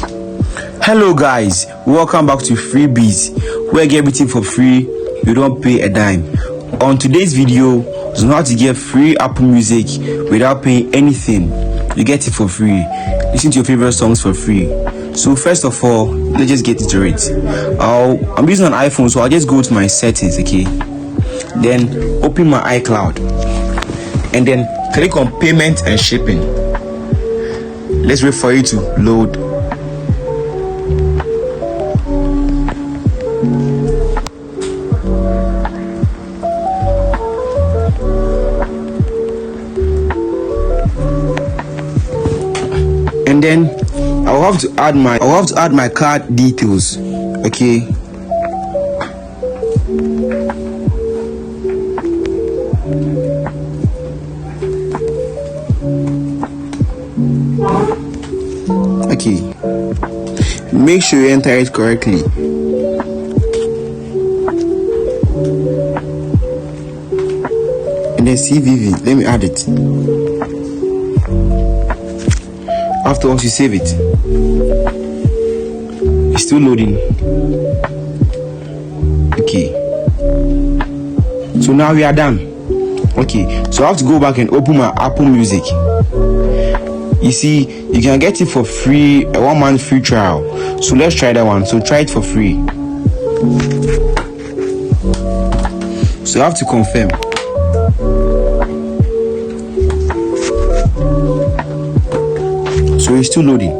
Hello guys, welcome back to Freebees, where you get everything for free, you don't pay a dime. On today's video, is on how to get free Apple Music without paying anything. You get it for free. Listen to your favorite songs for free. So first of all, let's just get into it. I'm using an iPhone, so I'll just go to my settings, okay? Then open my iCloud and then click on payment and shipping. Let's wait for it to load. And then I'll have to add my card details, okay? Okay, make sure you enter it correctly. And then CVV, let me add it. Afterwards, you save it. It's still loading. Okay, so now we are done. Okay, so I have to go back and open my Apple Music. You see, you can get it for free, a 1 month free trial. So let's try that one. So try it for free. So I have to confirm. So it's still loading.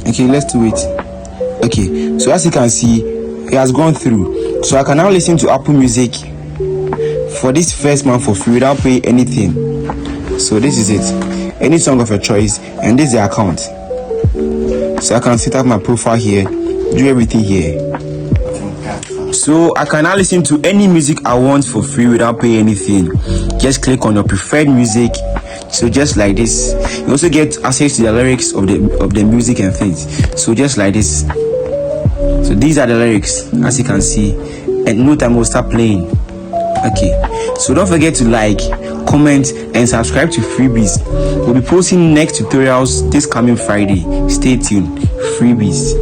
Okay, let's do it. Okay, so as you can see, it has gone through. So I can now listen to Apple Music for this first month for free without paying anything. So this is it. Any song of your choice, and this is the account. So I can set up my profile here, do everything here. So I can now listen to any music I want for free without paying anything. Just click on your preferred music. So just like this. You also get access to the lyrics of the music and things. So just like this. So these are the lyrics, as you can see, and no time will start playing. Okay, so don't forget to like, comment and subscribe to Freebees. We'll be posting next tutorials this coming Friday. Stay tuned. Freebees.